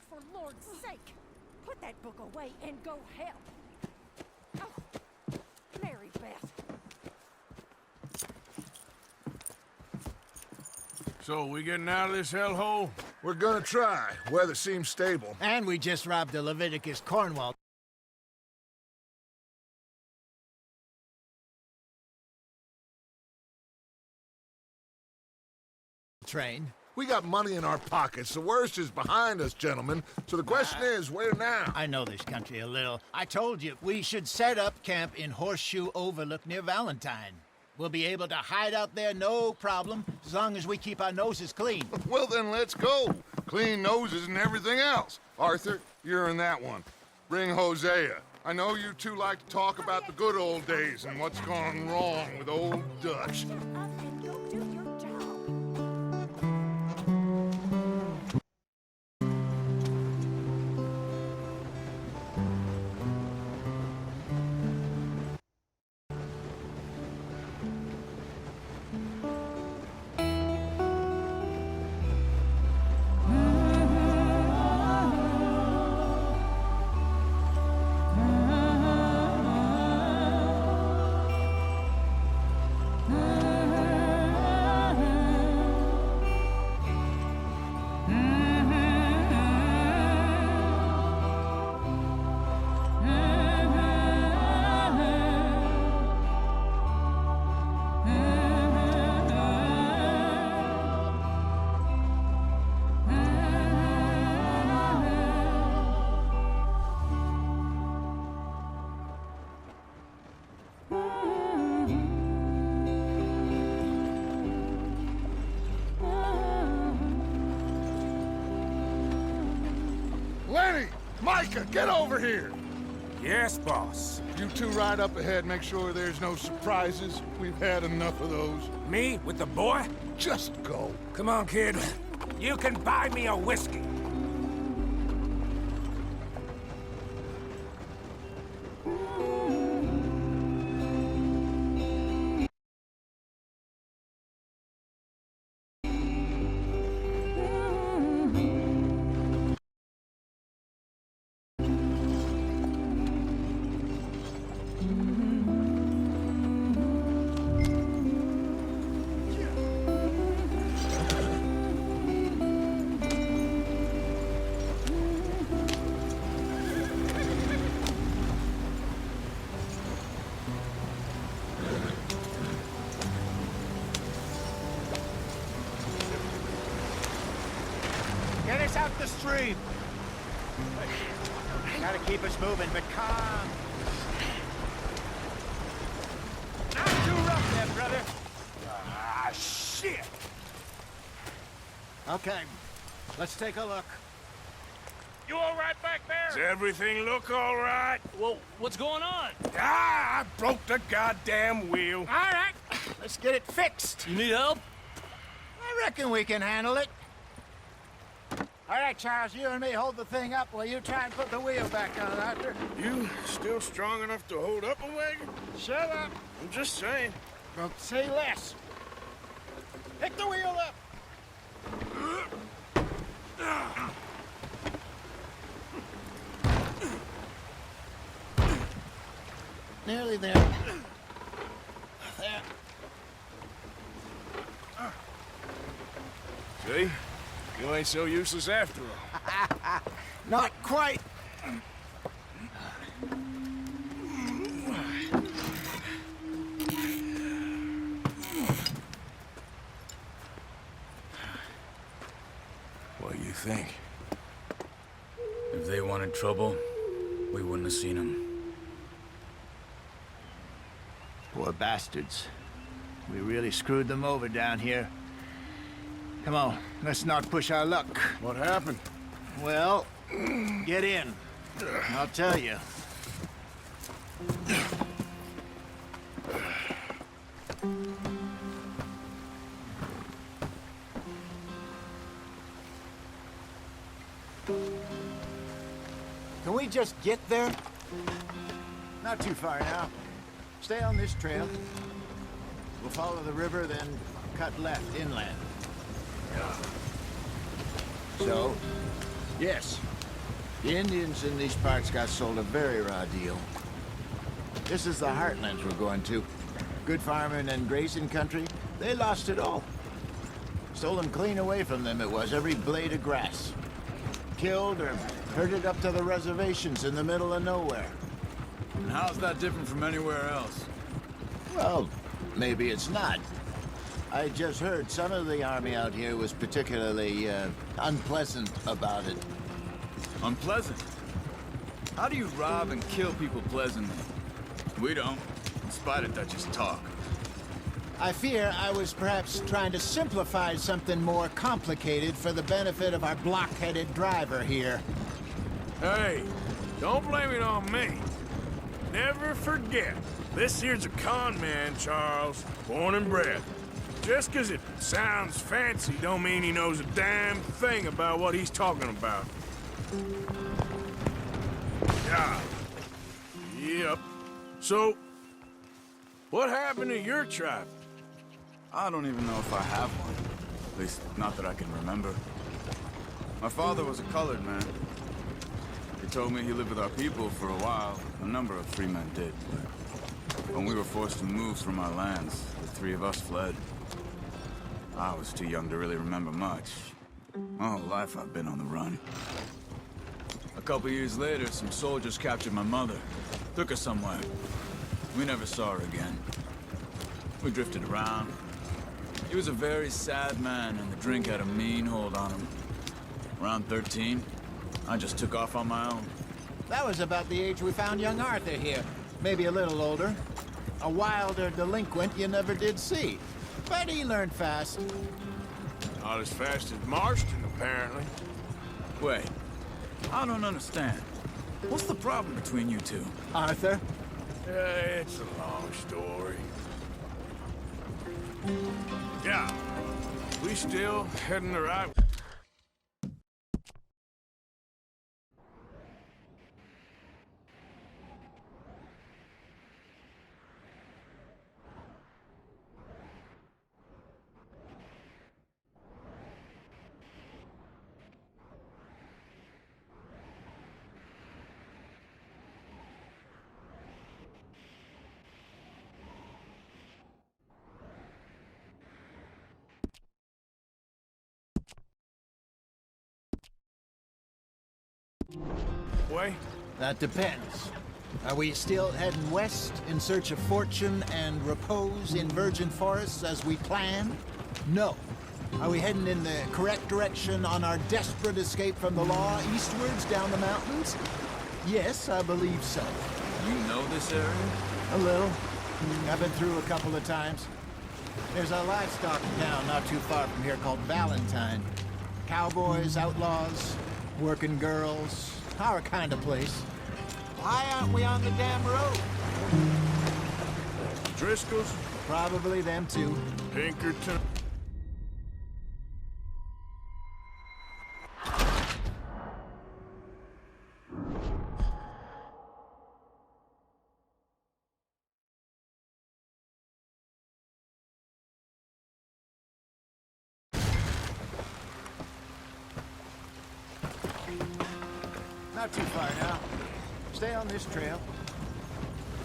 for Lord's sake! Put that book away and go help! Oh, Mary Beth. So, we getting out of this hellhole? We're gonna try. Weather seems stable. And we just robbed the Leviticus Cornwall train. We got money in our pockets. The worst is behind us, gentlemen. So the question is, where now? I know this country a little. I told you, we should set up camp in Horseshoe Overlook near Valentine. We'll be able to hide out there no problem, as long as we keep our noses clean. Well, then let's go. Clean noses and everything else. Arthur, you're in that one. Bring Hosea. I know you two like to talk about the good old days and what's gone wrong with old Dutch. Shut up and go do your job. Lenny! Micah, get over here! Yes, boss. You two ride up ahead, make sure there's no surprises. We've had enough of those. Me? With the boy? Just go. Come on, kid. You can buy me a whiskey. Get us out the stream. Gotta keep us moving, but calm. Not too rough there, brother. Ah, shit! Okay, let's take a look. You all right back Does there? everything look all right? Well, what's going on? Ah, I broke the goddamn wheel. All right, let's get it fixed. You need help? I reckon we can handle it. All right, Charles, you and me hold the thing up while you try and put the wheel back on, Arthur. You still strong enough to hold up a wagon? Shut up. I'm just saying. Don't say less. Pick the wheel up. Nearly there. There. See? You ain't so useless after all. Not quite. What do you think? If they wanted trouble, we wouldn't have seen them. Poor bastards. We really screwed them over down here. Come on, let's not push our luck. What happened? Well, get in. I'll tell you. Can we just get there? Not too far now. Stay on this trail. We'll follow the river, then cut left inland. So? Yes. The Indians in these parts got sold a very raw deal. This is the heartlands we're going to. Good farming and grazing country, they lost it all. Stolen clean away from them it was, every blade of grass. Killed or herded up to the reservations in the middle of nowhere. And how's that different from anywhere else? Well, maybe it's not. I just heard some of the army out here was particularly unpleasant about it. Unpleasant? How do you rob and kill people pleasantly? We don't, in spite of Dutch's talk. I fear I was perhaps trying to simplify something more complicated for the benefit of our block-headed driver here. Hey, don't blame it on me. Never forget, this here's a con man, Charles, born and bred. Just 'cause it sounds fancy don't mean he knows a damn thing about what he's talking about. Yeah. Yep. So, what happened to your tribe? I don't even know if I have one. At least, not that I can remember. My father was a colored man. He told me he lived with our people for a while. A number of free men did, but when we were forced to move from our lands, the three of us fled. I was too young to really remember much. My whole life I've been on the run. A couple years later, some soldiers captured my mother. Took her somewhere. We never saw her again. We drifted around. He was a very sad man, and the drink had a mean hold on him. Around 13, I just took off on my own. That was about the age we found young Arthur here. Maybe a little older. A wilder delinquent you never did see. But he learned fast. Not as fast as Marston, apparently. Wait, I don't understand. What's the problem between you two? Arthur? It's a long story. Yeah. We still heading the right way. That depends. Are we still heading west in search of fortune and repose in virgin forests as we planned? No. Are we heading in the correct direction on our desperate escape from the law eastwards down the mountains? Yes, I believe so. You know this area? A little. I've been through a couple of times. There's a livestock town not too far from here called Valentine. Cowboys, outlaws, working girls, our kind of place. Why aren't we on the damn road? Driscoll's, Probably them too. Pinkerton. Not too far now. Stay on this trail.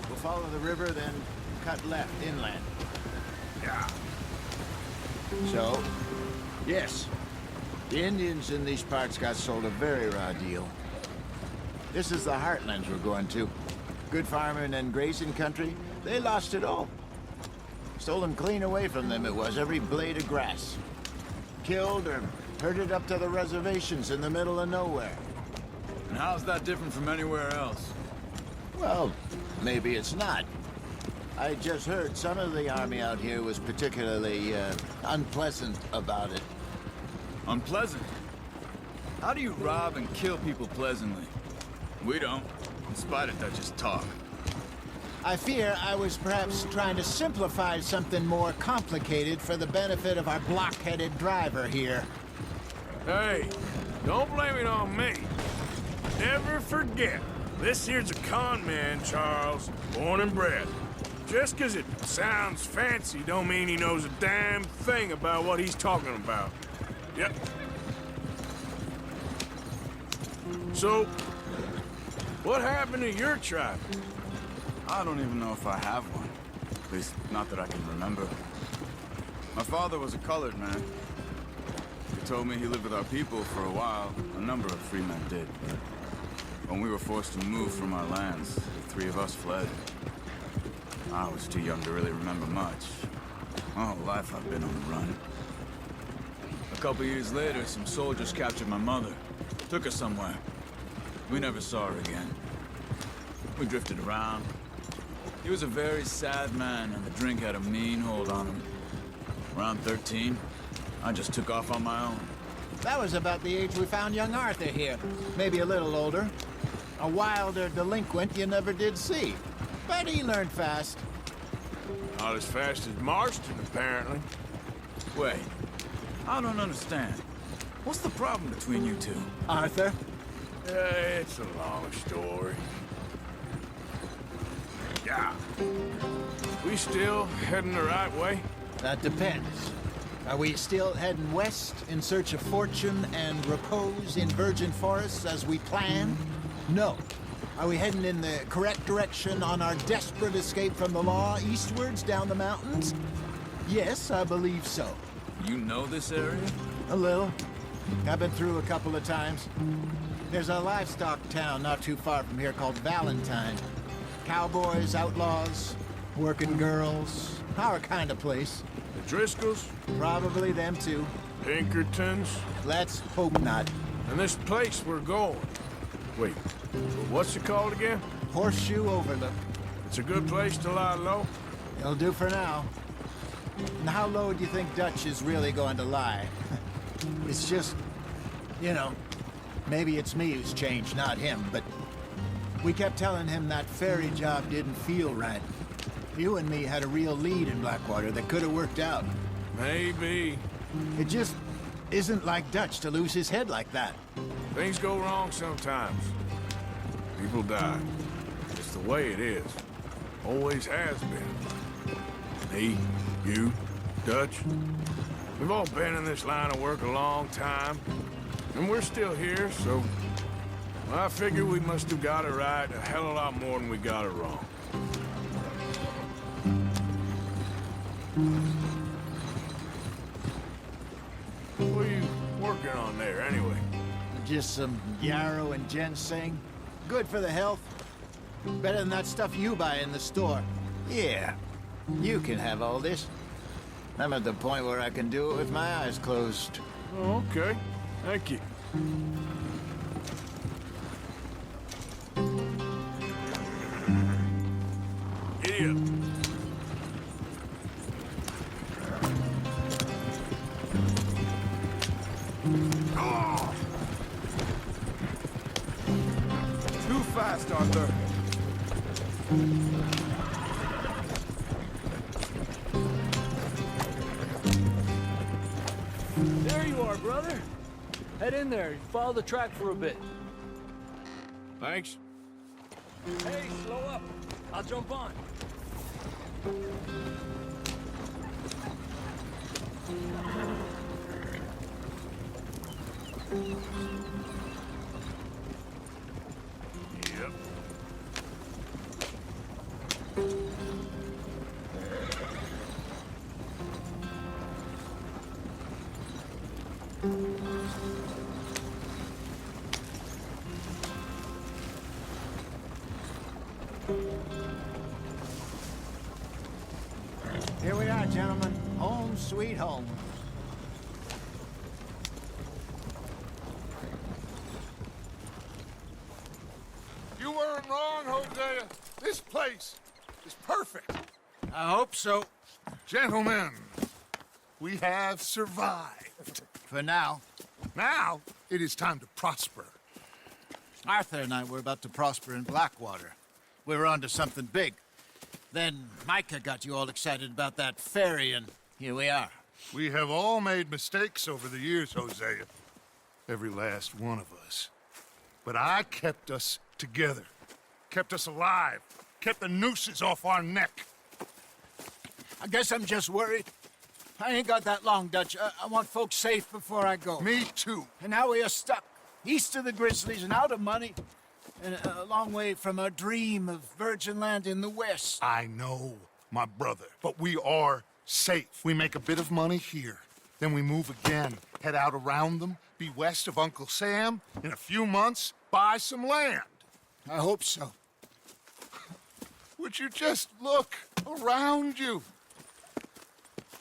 We'll follow the river, then cut left inland. Yeah. So, yes, the Indians in these parts got sold a very raw deal. This is the heartlands we're going to. Good farming and grazing country, they lost it all. Stolen clean away from them it was, every blade of grass. Killed or herded up to the reservations in the middle of nowhere. And how's that different from anywhere else? Well, maybe it's not. I just heard some of the army out here was particularly unpleasant about it. Unpleasant? How do you rob and kill people pleasantly? We don't, in spite of Dutch's talk. I fear I was perhaps trying to simplify something more complicated for the benefit of our block-headed driver here. Hey, don't blame it on me. Never forget, this here's a con man, Charles, born and bred. Just 'cause it sounds fancy don't mean he knows a damn thing about what he's talking about. Yep. So, what happened to your tribe? I don't even know if I have one. At least, not that I can remember. My father was a colored man. He told me he lived with our people for a while. A number of free men did, but when we were forced to move from our lands, the three of us fled. I was too young to really remember much. My whole life I've been on the run. A couple years later, some soldiers captured my mother. Took her somewhere. We never saw her again. We drifted around. He was a very sad man, and the drink had a mean hold on him. Around 13, I just took off on my own. That was about the age we found young Arthur here. Maybe a little older. A wilder delinquent you never did see. But he learned fast. Not as fast as Marston, apparently. Wait, I don't understand. What's the problem between you two? Arthur? It's a long story. Yeah. We still heading the right way? That depends. Are we still heading west in search of fortune and repose in virgin forests as we planned? No. Are we heading in the correct direction on our desperate escape from the law eastwards down the mountains? Yes, I believe so. You know this area? A little. I've been through a couple of times. There's a livestock town not too far from here called Valentine. Cowboys, outlaws, working girls, our kind of place. The Driscolls? Probably them too. Pinkertons? Let's hope not. And this place we're going. Wait, what's it called again? Horseshoe Overlook. It's a good place to lie low? It'll do for now. And how low do you think Dutch is really going to lie? It's just, you know, maybe it's me who's changed, not him, but we kept telling him that ferry job didn't feel right. You and me had a real lead in Blackwater that could have worked out. Maybe. It just isn't like Dutch to lose his head like that. Things go wrong sometimes. People die. It's the way it is. Always has been. Me, you, Dutch. We've all been in this line of work a long time. And we're still here, so... well, I figure we must have got it right a hell of a lot more than we got it wrong. What are you working on there, anyway? Just some yarrow and ginseng. Good for the health. Better than that stuff you buy in the store. Yeah, you can have all this. I'm at the point where I can do it with my eyes closed. Oh, okay. Thank you. Idiot. Too fast, Arthur. There you are, brother. Head in there. Follow the track for a bit. Thanks. Hey, slow up. I'll jump on. Yep. Here we are, gentlemen. Home sweet home. You weren't wrong, Hosea. This place is perfect. I hope so. Gentlemen, we have survived. For now. Now, it is time to prosper. Arthur and I were about to prosper in Blackwater. We were onto something big. Then Micah got you all excited about that ferry, and here we are. We have all made mistakes over the years, Hosea. Every last one of us. But I kept us together. Kept us alive. Kept the nooses off our neck. I guess I'm just worried. I ain't got that long, Dutch. I want folks safe before I go. Me too. And now we are stuck. east of the Grizzlies and out of money, and a long way from a dream of virgin land in the west. I know, my brother, but we are safe. We make a bit of money here, then we move again, head out around them, be west of Uncle Sam, in a few months, buy some land. I hope so. Would you just look around you?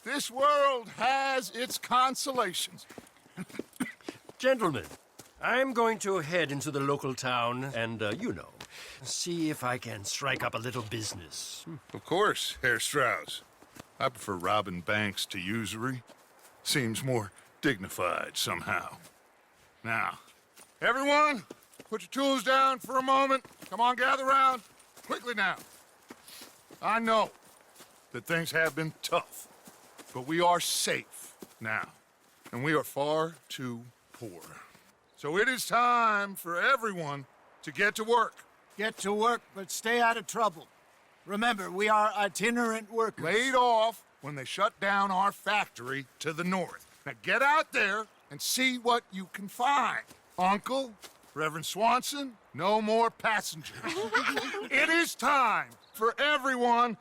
This world has its consolations. Gentlemen, I'm going to head into the local town and, see if I can strike up a little business. Of course, Herr Strauss. I prefer robbing banks to usury. Seems more dignified somehow. Now, everyone, put your tools down for a moment. Come on, gather round. Quickly now. I know that things have been tough, but we are safe now, and we are far too poor. So it is time for everyone to get to work. Get to work, but stay out of trouble. Remember, we are itinerant workers. Laid off when they shut down our factory to the north. Now get out there and see what you can find. Uncle, Reverend Swanson, no more passengers. It is time for everyone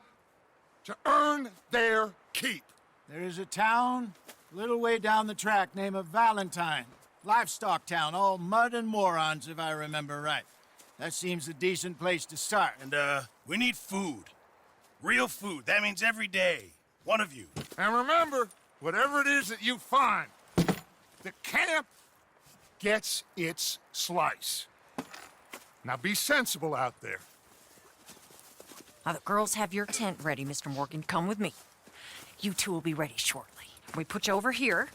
to earn their keep. There is a town a little way down the track named Valentine. Livestock town, all mud and morons, if I remember right. That seems a decent place to start. And, we need food. Real food. That means every day. One of you. And remember, whatever it is that you find, the camp gets its slice. Now be sensible out there. Now, the girls have your tent ready, Mr. Morgan. Come with me. You two will be ready shortly. We put you over here.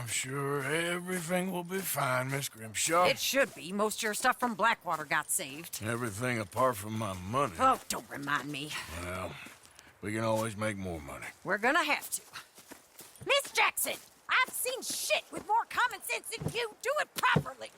I'm sure everything will be fine, Miss Grimshaw. It should be. Most of your stuff from Blackwater got saved. Everything apart from my money. Oh, don't remind me. Well, we can always make more money. We're gonna have to. Miss Jackson, I've seen shit with more common sense than you. Do it properly.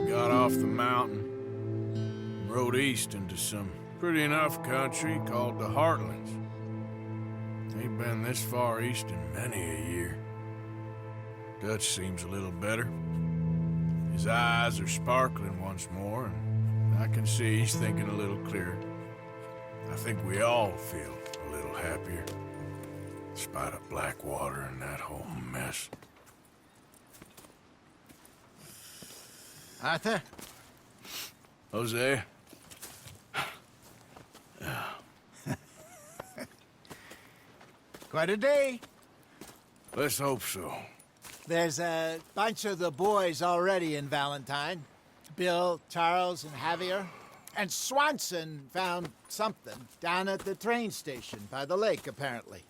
Got off the mountain, rode east into some pretty enough country called the Heartlands. Ain't been this far east in many a year. Dutch seems a little better. His eyes are sparkling once more, and I can see he's thinking a little clearer. I think we all feel a little happier, in spite of Blackwater and that whole mess. Arthur? Hosea? Quite a day. Let's hope so. There's a bunch of the boys already in Valentine. Bill, Charles, and Javier. And Swanson found something down at the train station by the lake, apparently.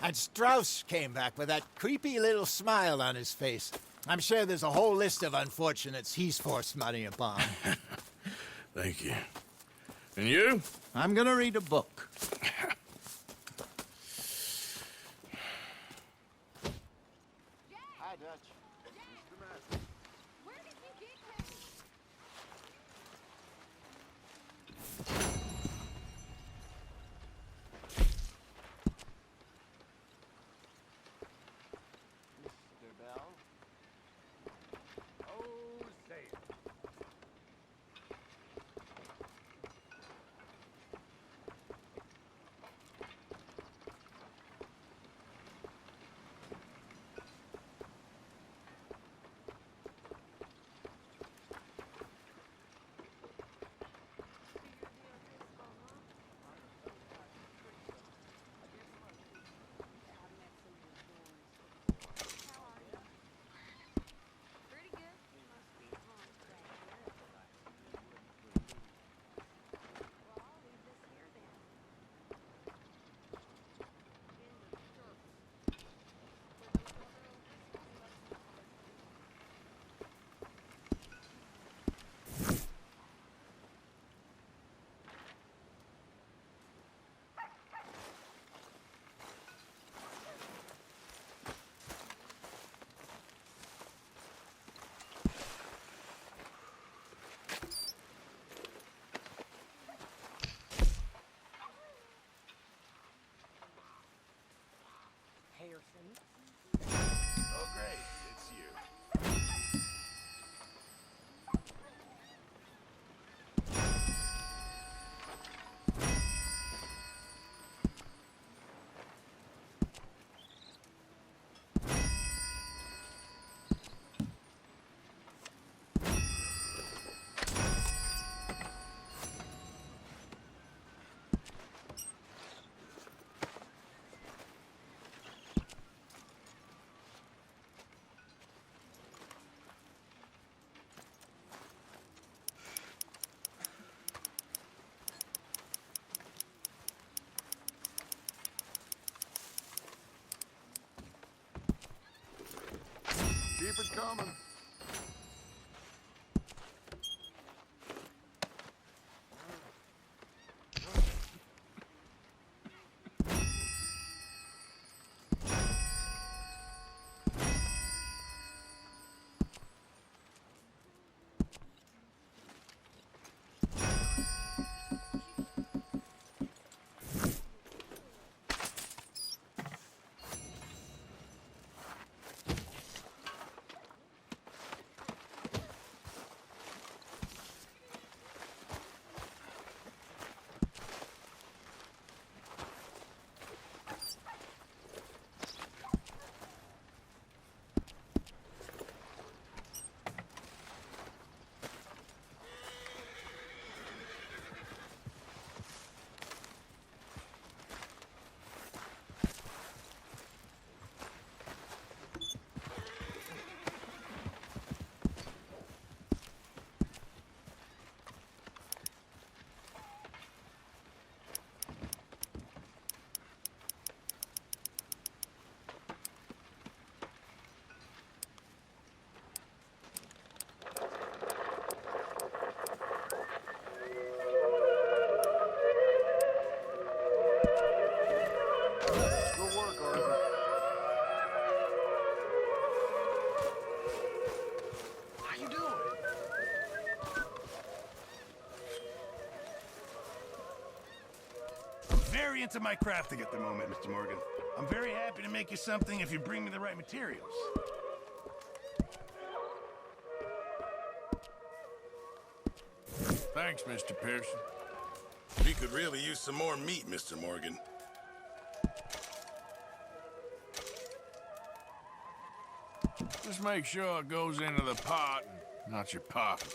And Strauss came back with that creepy little smile on his face. I'm sure there's a whole list of unfortunates he's forced money upon. Thank you. And you? I'm gonna read a book. Hi, Dutch. Where did you get him? Mr. Bell? Oh, great. It's you. Keep it coming. Good work, Arthur. How you doing? I'm very into my crafting at the moment, Mr. Morgan. I'm very happy to make you something if you bring me the right materials. Thanks, Mr. Pearson. We could really use some more meat, Mr. Morgan. Just make sure it goes into the pot and not your pocket.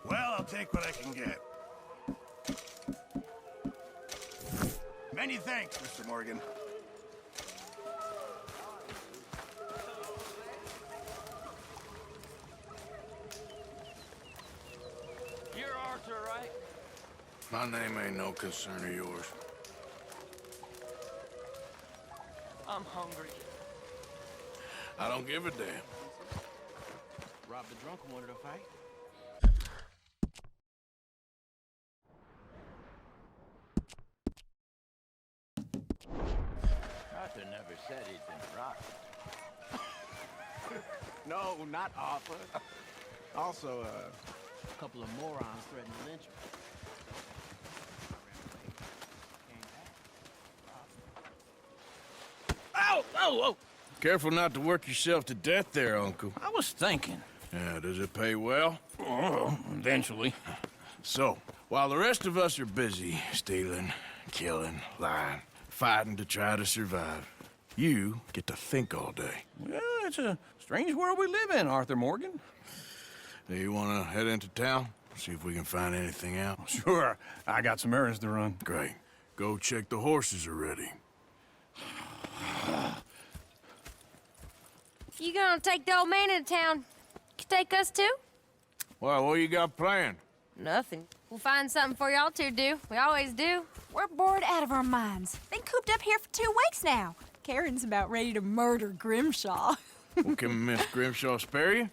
Well, I'll take what I can get. Many thanks, Mr. Morgan. You're Arthur, right? My name ain't no concern of yours. I'm hungry. I don't give a damn. Rob the drunk wanted to fight. Arthur never said he'd been rocked. No, not Arthur. Also, a couple of morons threatened to lynch him. Ow! Oh, oh! Careful not to work yourself to death there, Uncle. I was thinking. Yeah, does it pay well? Oh, eventually. So, while the rest of us are busy stealing, killing, lying, fighting to try to survive, you get to think all day. Well, it's a strange world we live in, Arthur Morgan. Do you want to head into town? See if we can find anything out? Sure. I got some errands to run. Great. Go check the horses are ready. You gonna take the old man into town? You take us too? Well, what you got planned? Nothing. We'll find something for y'all to do. We always do. We're bored out of our minds. Been cooped up here for 2 weeks now. Karen's about ready to murder Grimshaw. Well, can Miss Grimshaw spare you?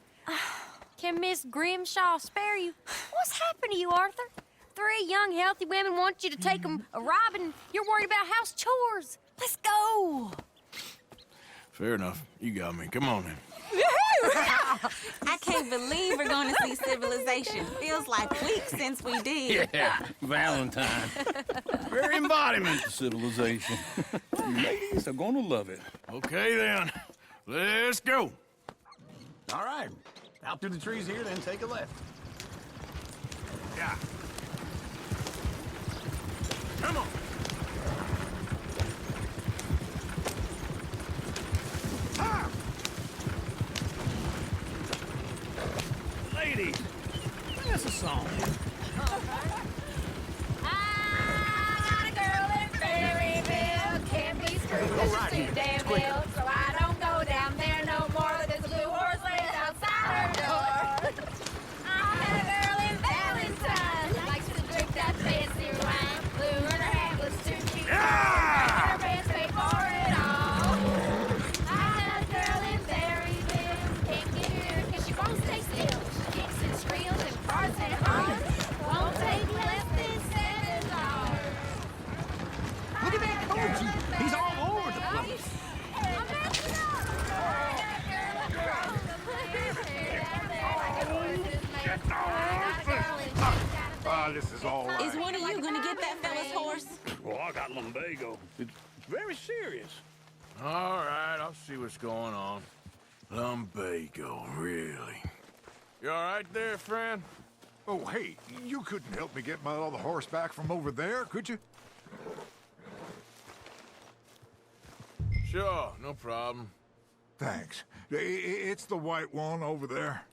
Can Miss Grimshaw spare you? What's happened to you, Arthur? 3 young, healthy women want you to take them a robbing. You're worried about house chores. Let's go. Fair enough. You got me. Come on then. I can't believe we're going to see Civilization. Feels like weeks since we did. Yeah, Valentine. Very embodiment of civilization. Ladies are gonna love it. Okay, then. Let's go. All right. Out through the trees here, then take a left. Yeah. Come on. Ah! Ladies, sing us a song. I got a girl in Ferryville, can't be screwed 'cause she's too damn ill. So I don't go down there no more. There's a blue horse laid outside her door. I met a girl in Valentine, likes to drink that fancy wine. Blue and her hat was too cheap. Her pants paid for it all. I met a girl in Berryville, can't get her 'cause she won't stay still. She kicks and squeals and farts and hollers. Won't take less than $7. Look at that coach. He's all over the place. This is all right. Is one of you going to get that fella's horse? Well, I got lumbago. It's very serious. All right, I'll see what's going on. Lumbago, really? You all right there, friend? Oh, hey, you couldn't help me get my other horse back from over there, could you? Sure, no problem. Thanks. It's the white one over there.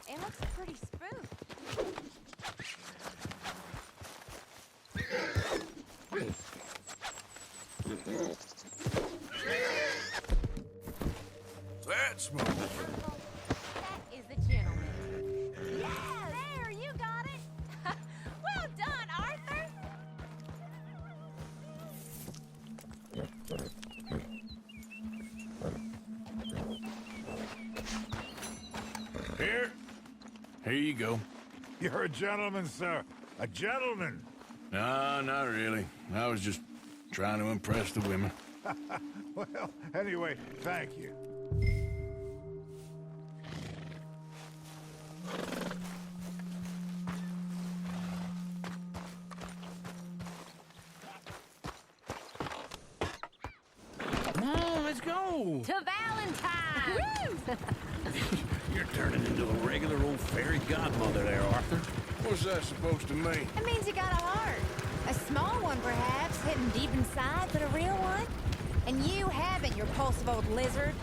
It looks pretty spooked. That's smooth. That is the gentleman. Yeah, there, you got it. Well done, Arthur. Here you go. You're a gentleman, sir. A gentleman. No, not really. I was just trying to impress the women. Well, anyway, thank you. Come on, let's go. To Valentine. You're turning into a regular old fairy godmother there, Arthur. What's that supposed to mean? It means you got a heart. A small one, perhaps, hidden deep inside, but a real one. And you haven't, you repulsive old lizard.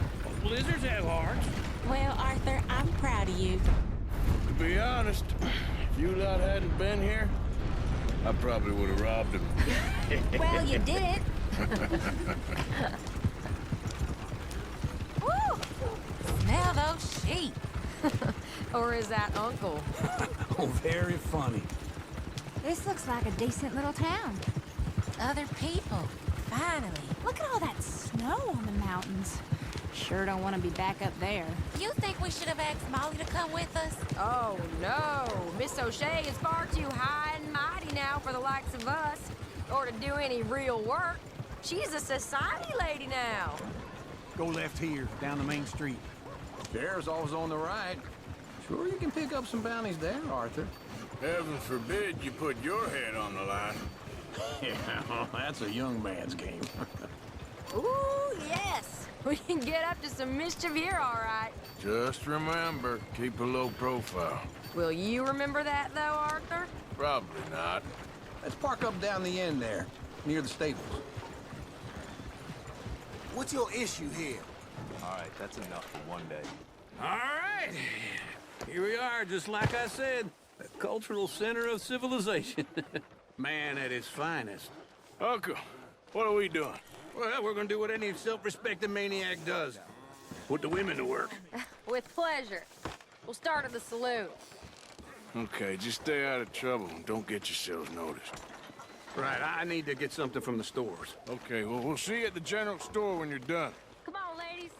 Lizards have hearts. Well, Arthur, I'm proud of you. To be honest, if you lot hadn't been here, I probably would have robbed him. Well, you didn't. Woo! Smell those sheep. Or is that Uncle? Oh, very funny. This looks like a decent little town. Other people, finally. Look at all that snow on the mountains. Sure don't want to be back up there. You think we should have asked Molly to come with us? Oh, no. Miss O'Shea is far too high and mighty now for the likes of us, or to do any real work. She's a society lady now. Go left here, down the main street. Sheriff's always on the right. Sure you can pick up some bounties there, Arthur. Heaven forbid you put your head on the line. Yeah, well, that's a young man's game. Ooh, yes. We can get up to some mischief here, all right. Just remember, keep a low profile. Will you remember that, though, Arthur? Probably not. Let's park up down the end there, near the stables. What's your issue here? All right, that's enough for one day. All right. Here we are, just like I said. The cultural center of civilization. Man at his finest. Uncle, what are we doing? Well, we're gonna do what any self-respecting maniac does. Put the women to work. With pleasure. We'll start at the saloon. Okay, just stay out of trouble and don't get yourselves noticed. Right, I need to get something from the stores. Okay, well, we'll see you at the general store when you're done. Come on, ladies.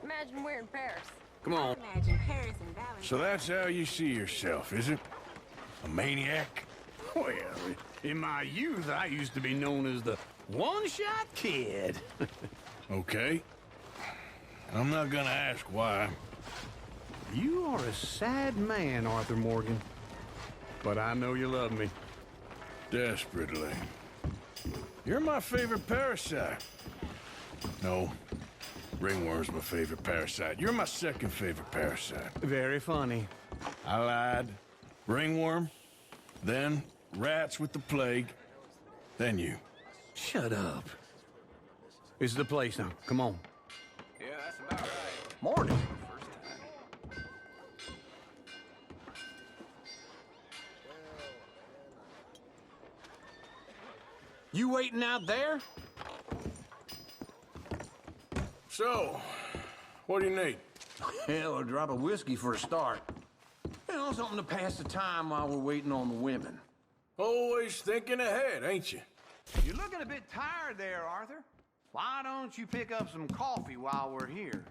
Imagine we're in Paris. Come on. Imagine Paris and Valentine. So that's how you see yourself, is it? A maniac? Well, in my youth, I used to be known as the one-shot kid. Okay. I'm not gonna ask why. You are a sad man, Arthur Morgan. But I know you love me. Desperately. You're my favorite parasite. No, ringworm's my favorite parasite. You're my second favorite parasite. Very funny. I lied. Ringworm, then rats with the plague, then you. Shut up. This is the place now. Come on. Yeah, that's about right. Morning. You waiting out there? So, what do you need? Hell, a drop of whiskey for a start. You know, something to pass the time while we're waiting on the women. Always thinking ahead, ain't you? You're looking a bit tired there, Arthur. Why don't you pick up some coffee while we're here?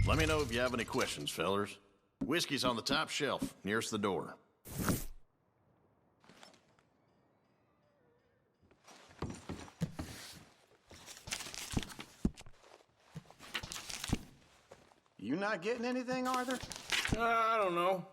Let me know if you have any questions, fellers. Whiskey's on the top shelf, nearest the door. You not getting anything, Arthur? I don't know.